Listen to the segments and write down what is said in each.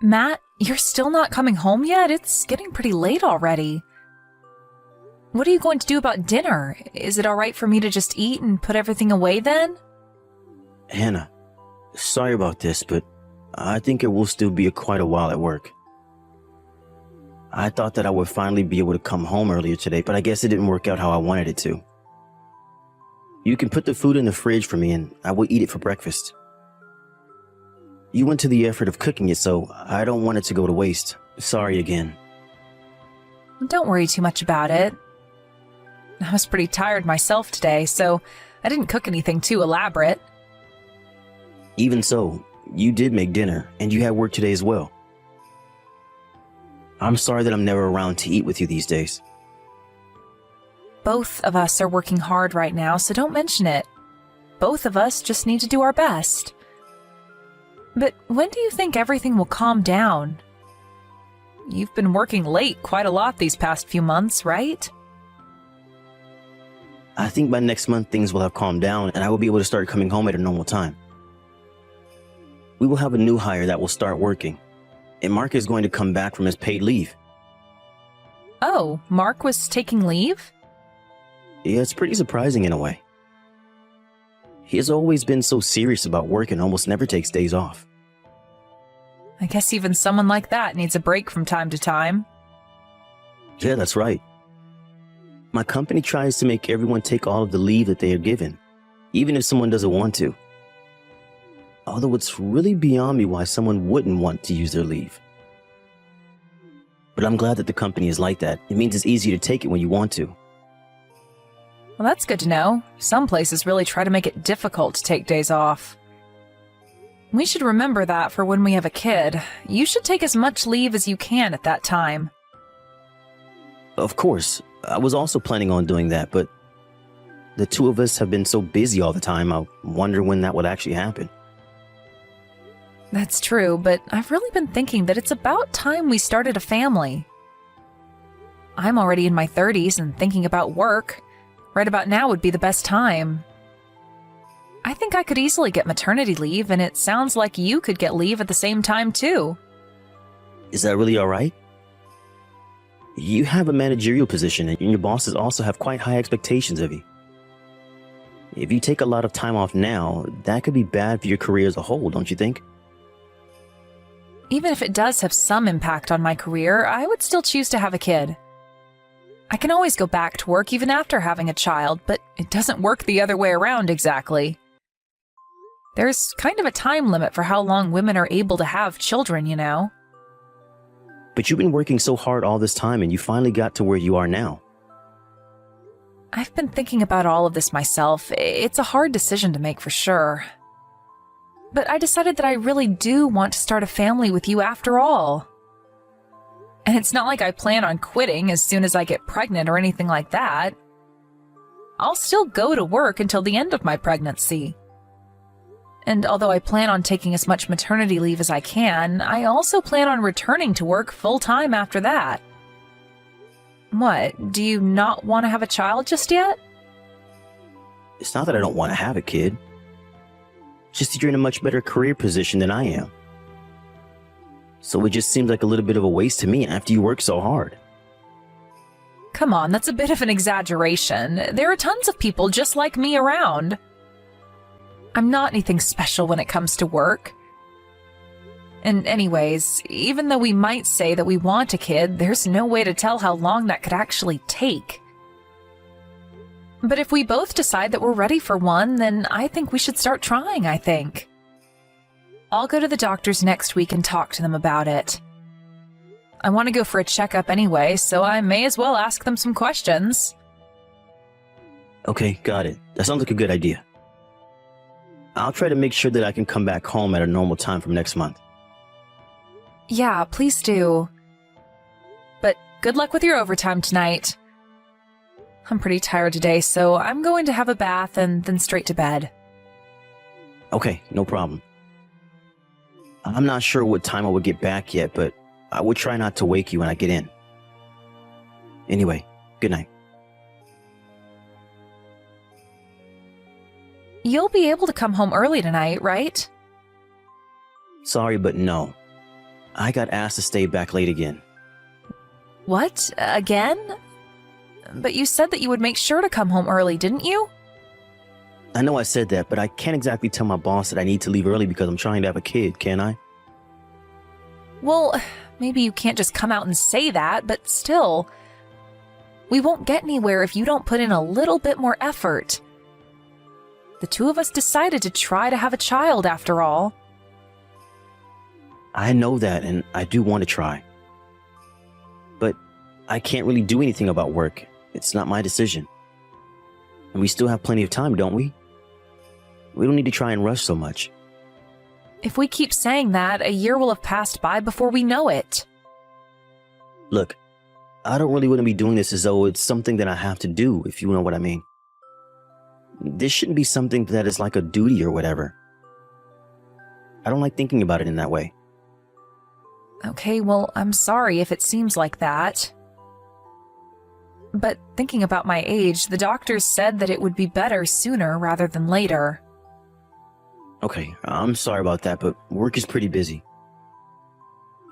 Matt, you're still not coming home yet? It's getting pretty late already. What are you going to do about dinner? Is it all right for me to just eat and put everything away then? Hannah, sorry about this, but I think it will still be quite a while at work. I thought that I would finally be able to come home earlier today, but I guess it didn't work out how I wanted it to. You can put the food in the fridge for me and I will eat it for breakfast. You went to the effort of cooking it, so I don't want it to go to waste. Sorry again. Don't worry too much about it. I was pretty tired myself today, so I didn't cook anything too elaborate. Even so, you did make dinner, and you had work today as well. I'm sorry that I'm never around to eat with you these days. Both of us are working hard right now, so don't mention it. Both of us just need to do our best. But when do you think everything will calm down? You've been working late quite a lot these past few months, right? I think by next month things will have calmed down and I will be able to start coming home at a normal time. We will have a new hire that will start working, and Mark is going to come back from his paid leave. Oh, Mark was taking leave? Yeah, it's pretty surprising in a way. He has always been so serious about work and almost never takes days off. I guess even someone like that needs a break from time to time. Yeah, that's right. My company tries to make everyone take all of the leave that they are given, even if someone doesn't want to. Although it's really beyond me why someone wouldn't want to use their leave. But I'm glad that the company is like that. It means it's easy to take it when you want to. Well, that's good to know. Some places really try to make it difficult to take days off. We should remember that for when we have a kid. You should take as much leave as you can at that time. Of course, I was also planning on doing that, but the two of us have been so busy all the time, I wonder when that would actually happen. That's true, but I've really been thinking that it's about time we started a family. I'm already in my 30s and thinking about work. Right about now would be the best time. I think I could easily get maternity leave, and it sounds like you could get leave at the same time, too. Is that really all right? You have a managerial position, and your bosses also have quite high expectations of you. If you take a lot of time off now, that could be bad for your career as a whole, don't you think? Even if it does have some impact on my career, I would still choose to have a kid. I can always go back to work even after having a child, but it doesn't work the other way around exactly. There's kind of a time limit for how long women are able to have children, you know? But you've been working so hard all this time and you finally got to where you are now. I've been thinking about all of this myself. It's a hard decision to make for sure. But I decided that I really do want to start a family with you after all. And it's not like I plan on quitting as soon as I get pregnant or anything like that. I'll still go to work until the end of my pregnancy. And although I plan on taking as much maternity leave as I can, I also plan on returning to work full-time after that. What, do you not want to have a child just yet? It's not that I don't want to have a kid. It's just that you're in a much better career position than I am. So it just seems like a little bit of a waste to me after you work so hard. Come on, that's a bit of an exaggeration. There are tons of people just like me around. I'm not anything special when it comes to work. And anyways, even though we might say that we want a kid, there's no way to tell how long that could actually take. But if we both decide that we're ready for one, then I think we should start trying, I think. I'll go to the doctors next week and talk to them about it. I want to go for a checkup anyway, so I may as well ask them some questions. Okay, got it. That sounds like a good idea. I'll try to make sure that I can come back home at a normal time from next month. Yeah, please do. But good luck with your overtime tonight. I'm pretty tired today, so I'm going to have a bath and then straight to bed. Okay, no problem. I'm not sure what time I will get back yet, but I will try not to wake you when I get in. Anyway, good night. You'll be able to come home early tonight, right? Sorry, but no. I got asked to stay back late again. What? Again? But you said that you would make sure to come home early, didn't you? I know I said that, but I can't exactly tell my boss that I need to leave early because I'm trying to have a kid, can I? Well, maybe you can't just come out and say that, but still. We won't get anywhere if you don't put in a little bit more effort. The two of us decided to try to have a child after all. I know that, and I do want to try. But I can't really do anything about work. It's not my decision. And we still have plenty of time, don't we? We don't need to try and rush so much. If we keep saying that, a year will have passed by before we know it. Look, I don't really want to be doing this as though it's something that I have to do, if you know what I mean. This shouldn't be something that is like a duty or whatever. I don't like thinking about it in that way. Okay, well, I'm sorry if it seems like that. But thinking about my age, the doctors said that it would be better sooner rather than later. Okay, I'm sorry about that, but work is pretty busy.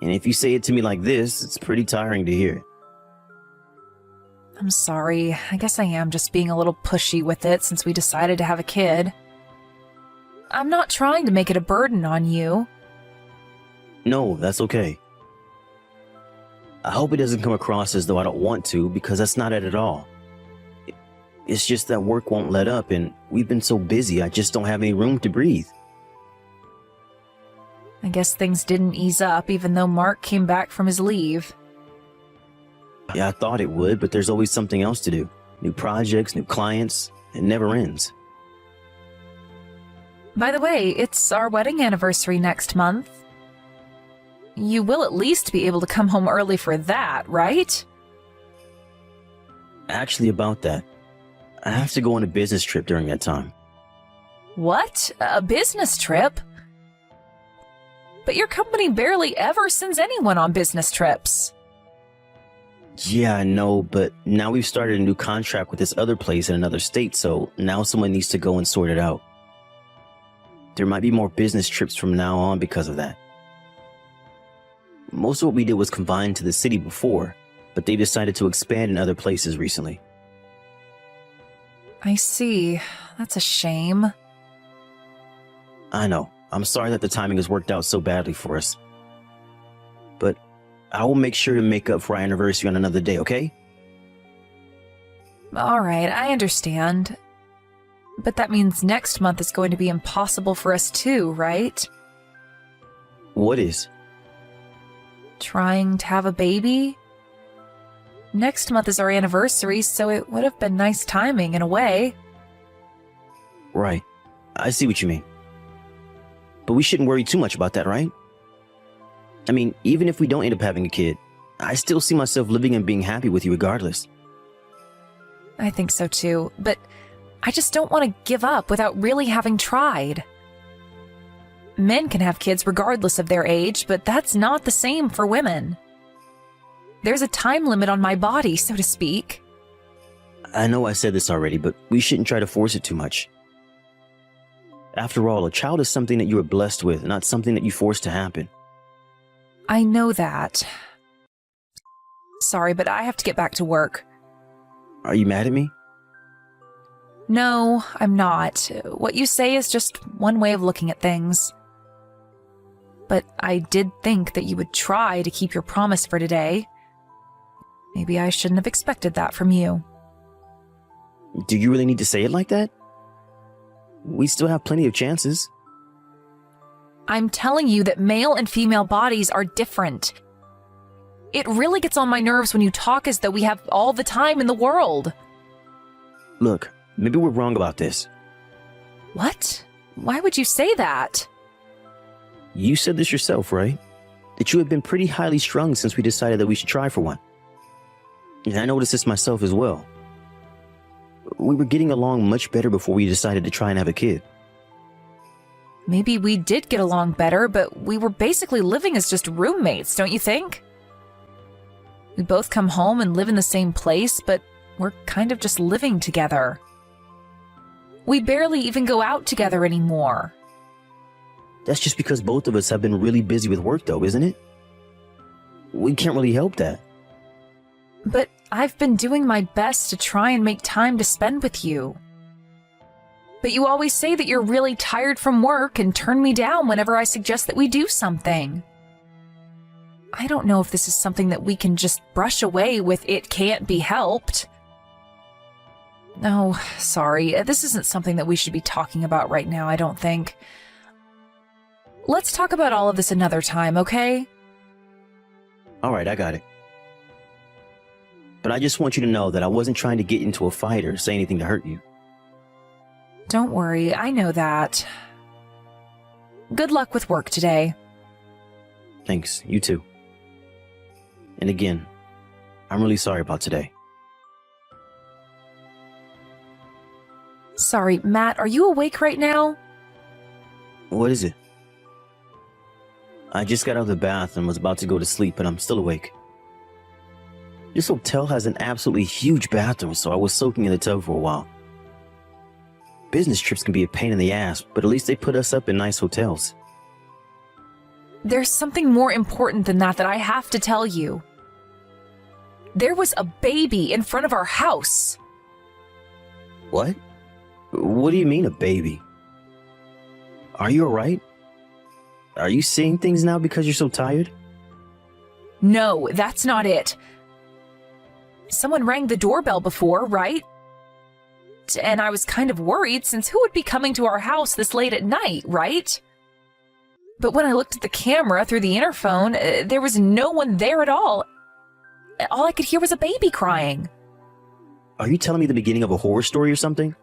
And if you say it to me like this, it's pretty tiring to hear. I'm sorry. I guess I am just being a little pushy with it since we decided to have a kid. I'm not trying to make it a burden on you. No, that's okay. I hope it doesn't come across as though I don't want to, because that's not it at all. It's just that work won't let up, and we've been so busy I just don't have any room to breathe. I guess things didn't ease up even though Mark came back from his leave. Yeah, I thought it would, but there's always something else to do. New projects, new clients. It never ends. By the way, it's our wedding anniversary next month. You will at least be able to come home early for that, right? Actually, about that, I have to go on a business trip during that time. What? A business trip? But your company barely ever sends anyone on business trips. Yeah, I know, but now we've started a new contract with this other place in another state, so now someone needs to go and sort it out. There might be more business trips from now on because of that. Most of what we did was confined to the city before, but they decided to expand in other places recently. I see. That's a shame. I know. I'm sorry that the timing has worked out so badly for us. But I will make sure to make up for our anniversary on another day, okay? All right, I understand. But that means next month is going to be impossible for us too, right? What is? Trying to have a baby? Next month is our anniversary, so it would have been nice timing in a way. Right. I see what you mean. But we shouldn't worry too much about that, right? I mean, even if we don't end up having a kid, I still see myself living and being happy with you regardless. I think so too, but I just don't want to give up without really having tried. Men can have kids regardless of their age, but that's not the same for women. There's a time limit on my body, so to speak. I know I said this already, but we shouldn't try to force it too much. After all, a child is something that you are blessed with, not something that you force to happen. I know that. Sorry, but I have to get back to work. Are you mad at me? No, I'm not. What you say is just one way of looking at things. But I did think that you would try to keep your promise for today. Maybe I shouldn't have expected that from you. Do you really need to say it like that? We still have plenty of chances. I'm telling you that male and female bodies are different. It really gets on my nerves when you talk as though we have all the time in the world. Look, maybe we're wrong about this. What? Why would you say that? You said this yourself, right? That you have been pretty highly strung since we decided that we should try for one. And I noticed this myself as well. We were getting along much better before we decided to try and have a kid. Maybe we did get along better, but we were basically living as just roommates, don't you think? We both come home and live in the same place, but we're kind of just living together. We barely even go out together anymore. That's just because both of us have been really busy with work though, isn't it? We can't really help that. But I've been doing my best to try and make time to spend with you. But you always say that you're really tired from work and turn me down whenever I suggest that we do something. I don't know if this is something that we can just brush away with "it can't be helped." No, sorry, this isn't something that we should be talking about right now, I don't think. Let's talk about all of this another time, okay? All right, I got it. But I just want you to know that I wasn't trying to get into a fight or say anything to hurt you. Don't worry, I know that. Good luck with work today. Thanks, you too. And again, I'm really sorry about today. Sorry, Matt, are you awake right now? What is it? I just got out of the bath and was about to go to sleep, but I'm still awake. This hotel has an absolutely huge bathroom, so I was soaking in the tub for a while. Business trips can be a pain in the ass, but at least they put us up in nice hotels. There's something more important than that I have to tell you. There was a baby in front of our house. What? What do you mean, a baby? Are you alright? Are you seeing things now because you're so tired? No, that's not it. Someone rang the doorbell before, right? And I was kind of worried, since who would be coming to our house this late at night, right? But when I looked at the camera through the interphone, there was no one there at all. All I could hear was a baby crying. Are you telling me the beginning of a horror story or something?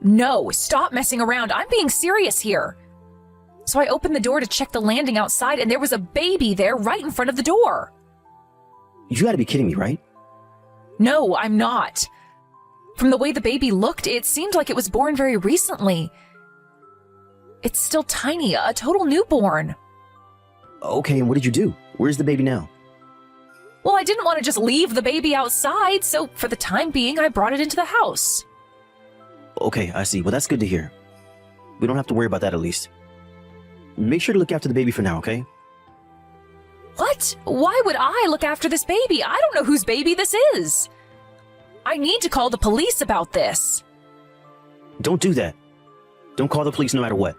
No, stop messing around. I'm being serious here. So I opened the door to check the landing outside, and there was a baby there right in front of the door. You gotta be kidding me, right? No, I'm not. From the way the baby looked, it seemed like it was born very recently. It's still tiny, a total newborn. Okay, and what did you do? Where's the baby now? Well, I didn't want to just leave the baby outside, so for the time being, I brought it into the house. Okay, I see. Well, that's good to hear. We don't have to worry about that at least. Make sure to look after the baby for now, okay? What? Why would I look after this baby? I don't know whose baby this is. I need to call the police about this. Don't do that. Don't call the police no matter what.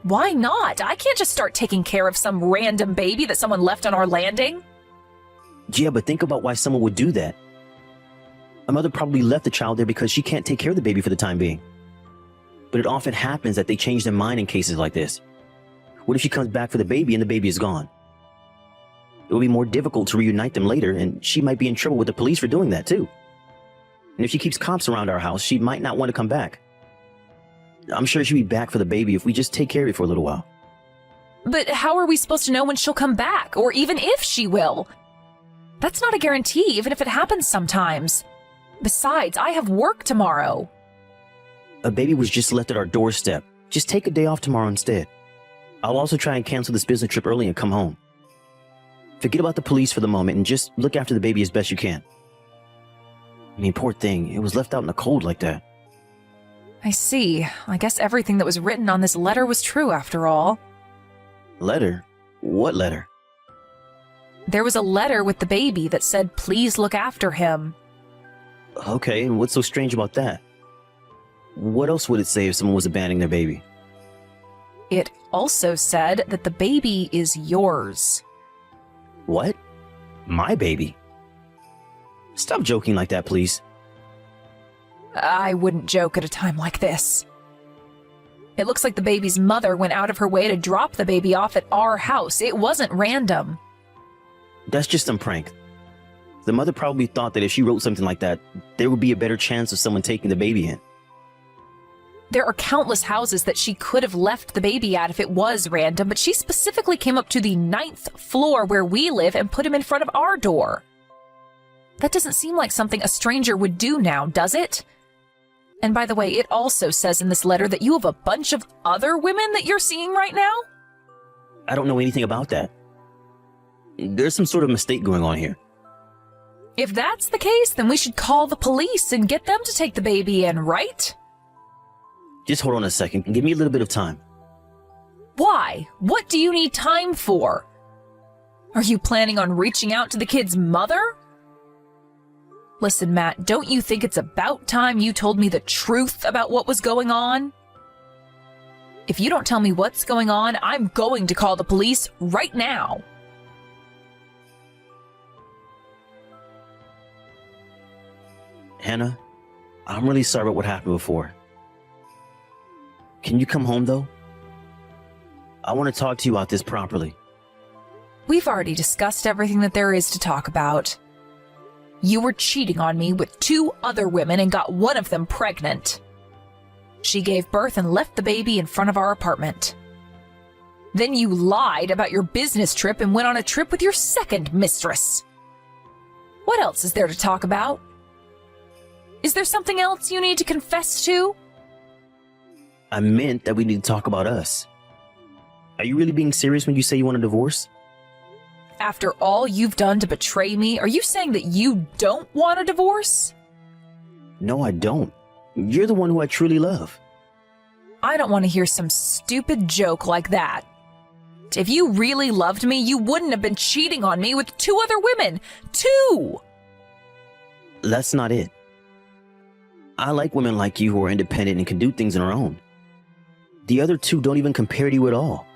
Why not? I can't just start taking care of some random baby that someone left on our landing. Yeah, but think about why someone would do that. A mother probably left the child there because she can't take care of the baby for the time being. But it often happens that they change their mind in cases like this. What if she comes back for the baby and the baby is gone? It will be more difficult to reunite them later, and she might be in trouble with the police for doing that too. And if she keeps cops around our house, she might not want to come back. I'm sure she'll be back for the baby if we just take care of it for a little while. But how are we supposed to know when she'll come back, or even if she will? That's not a guarantee, even if it happens sometimes. Besides, I have work tomorrow. A baby was just left at our doorstep. Just take a day off tomorrow instead. I'll also try and cancel this business trip early and come home. Forget about the police for the moment and just look after the baby as best you can. I mean, poor thing, it was left out in the cold like that. I see. I guess everything that was written on this letter was true after all. Letter? What letter? There was a letter with the baby that said, "Please look after him." Okay, and what's so strange about that? What else would it say if someone was abandoning their baby? It also said that the baby is yours. What? My baby? Stop joking like that, please. I wouldn't joke at a time like this. It looks like the baby's mother went out of her way to drop the baby off at our house. It wasn't random. That's just some prank. The mother probably thought that if she wrote something like that, there would be a better chance of someone taking the baby in. There are countless houses that she could have left the baby at if it was random, but she specifically came up to the 9th floor where we live and put him in front of our door. That doesn't seem like something a stranger would do now, does it? And by the way, it also says in this letter that you have a bunch of other women that you're seeing right now? I don't know anything about that. There's some sort of mistake going on here. If that's the case, then we should call the police and get them to take the baby in, right? Just hold on a second and give me a little bit of time. Why? What do you need time for? Are you planning on reaching out to the kid's mother? Listen, Matt, don't you think it's about time you told me the truth about what was going on? If you don't tell me what's going on, I'm going to call the police right now. Hannah, I'm really sorry about what happened before. Can you come home, though? I want to talk to you about this properly. We've already discussed everything that there is to talk about. You were cheating on me with 2 other women and got one of them pregnant. She gave birth and left the baby in front of our apartment. Then you lied about your business trip and went on a trip with your second mistress. What else is there to talk about? Is there something else you need to confess to? I meant that we need to talk about us. Are you really being serious when you say you want a divorce? After all you've done to betray me, are you saying that you don't want a divorce? No, I don't. You're the one who I truly love. I don't want to hear some stupid joke like that. If you really loved me, you wouldn't have been cheating on me with 2 other women. 2! That's not it. I like women like you who are independent and can do things on their own. The other 2 don't even compare to you at all.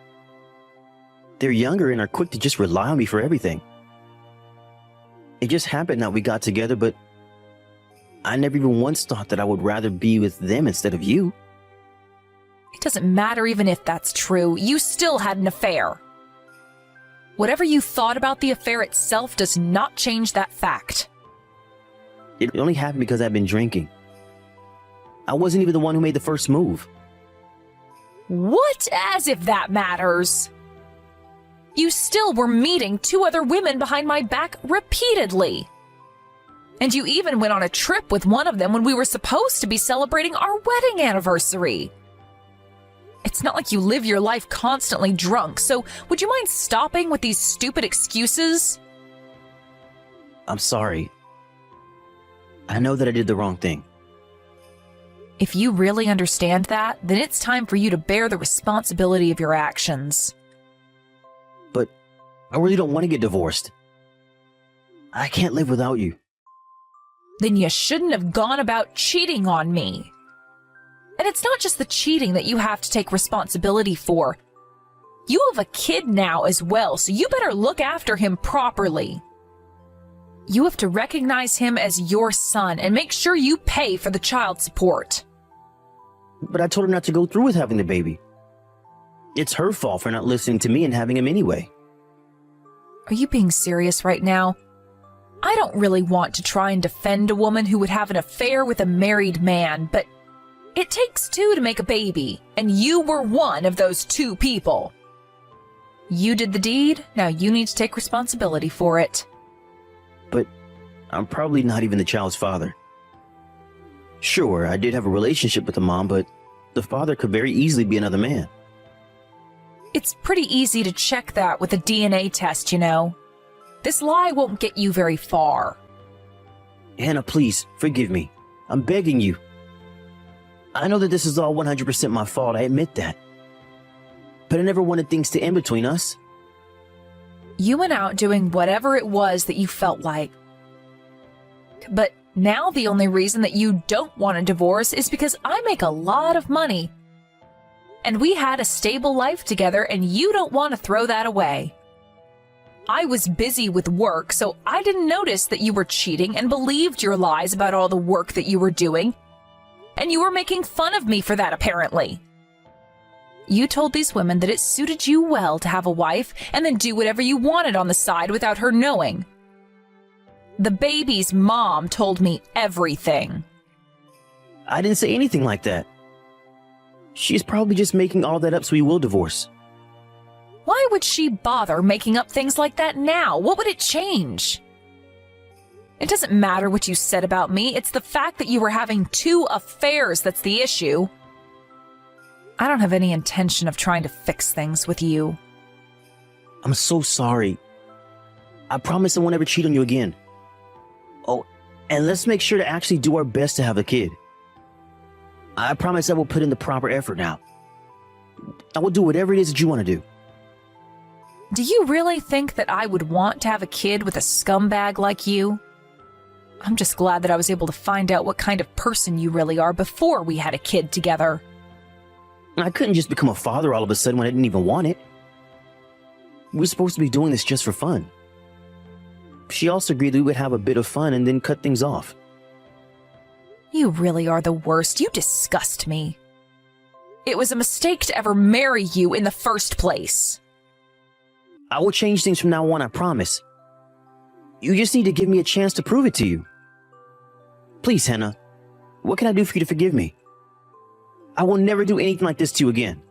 They're younger and are quick to just rely on me for everything. It just happened that we got together, but I never even once thought that I would rather be with them instead of you. It doesn't matter even if that's true. You still had an affair. Whatever you thought about the affair itself does not change that fact. It only happened because I've been drinking. I wasn't even the one who made the first move. What? As if that matters. You still were meeting 2 other women behind my back repeatedly. And you even went on a trip with one of them when we were supposed to be celebrating our wedding anniversary. It's not like you live your life constantly drunk, so would you mind stopping with these stupid excuses? I'm sorry. I know that I did the wrong thing. If you really understand that, then it's time for you to bear the responsibility of your actions. But I really don't want to get divorced. I can't live without you. Then you shouldn't have gone about cheating on me. And it's not just the cheating that you have to take responsibility for. You have a kid now as well, so you better look after him properly. You have to recognize him as your son and make sure you pay for the child support. But I told her not to go through with having the baby. It's her fault for not listening to me and having him anyway. Are you being serious right now? I don't really want to try and defend a woman who would have an affair with a married man, but it takes 2 to make a baby, and you were one of those 2 people. You did the deed, now you need to take responsibility for it. But I'm probably not even the child's father. Sure, I did have a relationship with the mom, but the father could very easily be another man. It's pretty easy to check that with a DNA test, you know. This lie won't get you very far. Hannah, please, forgive me. I'm begging you. I know that this is all 100% my fault, I admit that. But I never wanted things to end between us. You went out doing whatever it was that you felt like. But now the only reason that you don't want a divorce is because I make a lot of money. And we had a stable life together, and you don't want to throw that away. I was busy with work, so I didn't notice that you were cheating and believed your lies about all the work that you were doing. And you were making fun of me for that, apparently. You told these women that it suited you well to have a wife and then do whatever you wanted on the side without her knowing. The baby's mom told me everything. I didn't say anything like that. She's probably just making all that up so we will divorce. Why would she bother making up things like that now? What would it change? It doesn't matter what you said about me. It's the fact that you were having 2 affairs that's the issue. I don't have any intention of trying to fix things with you. I'm so sorry. I promise I won't ever cheat on you again. Oh, and let's make sure to actually do our best to have a kid. I promise I will put in the proper effort now. I will do whatever it is that you want to do. Do you really think that I would want to have a kid with a scumbag like you? I'm just glad that I was able to find out what kind of person you really are before we had a kid together. I couldn't just become a father all of a sudden when I didn't even want it. We were supposed to be doing this just for fun. She also agreed that we would have a bit of fun and then cut things off. You really are the worst. You disgust me. It was a mistake to ever marry you in the first place. I will change things from now on, I promise. You just need to give me a chance to prove it to you. Please, Hannah, what can I do for you to forgive me? I will never do anything like this to you again.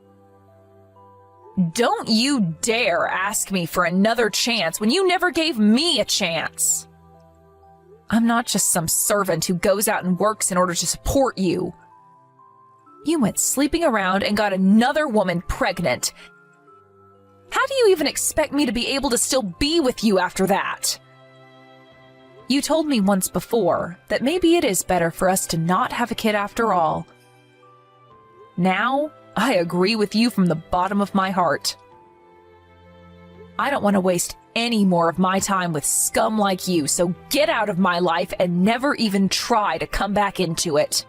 Don't you dare ask me for another chance when you never gave me a chance. I'm not just some servant who goes out and works in order to support you. You went sleeping around and got another woman pregnant. How do you even expect me to be able to still be with you after that? You told me once before that maybe it is better for us to not have a kid after all. Now, I agree with you from the bottom of my heart. I don't want to waste any more of my time with scum like you, so get out of my life and never even try to come back into it.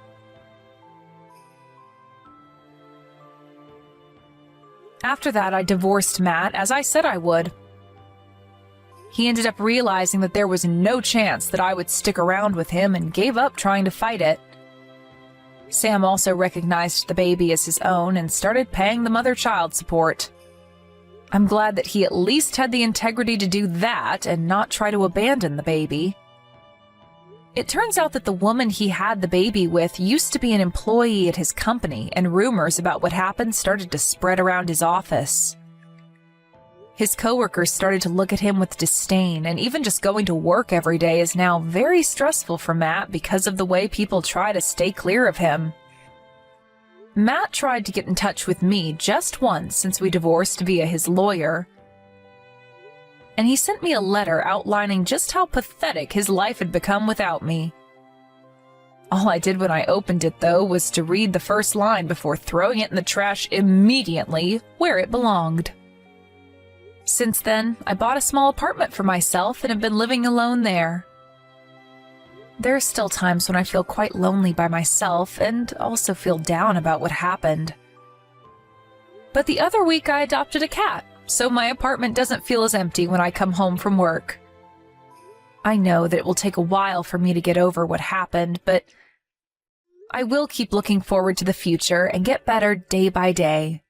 After that, I divorced Matt, as I said I would. He ended up realizing that there was no chance that I would stick around with him and gave up trying to fight it. Sam also recognized the baby as his own and started paying the mother child support. I'm glad that he at least had the integrity to do that and not try to abandon the baby. It turns out that the woman he had the baby with used to be an employee at his company, and rumors about what happened started to spread around his office. His coworkers started to look at him with disdain, and even just going to work every day is now very stressful for Matt because of the way people try to stay clear of him. Matt tried to get in touch with me just once since we divorced via his lawyer, and he sent me a letter outlining just how pathetic his life had become without me. All I did when I opened it, though, was to read the first line before throwing it in the trash immediately where it belonged. Since then, I bought a small apartment for myself and have been living alone there. There are still times when I feel quite lonely by myself and also feel down about what happened. But the other week I adopted a cat, so my apartment doesn't feel as empty when I come home from work. I know that it will take a while for me to get over what happened, but I will keep looking forward to the future and get better day by day.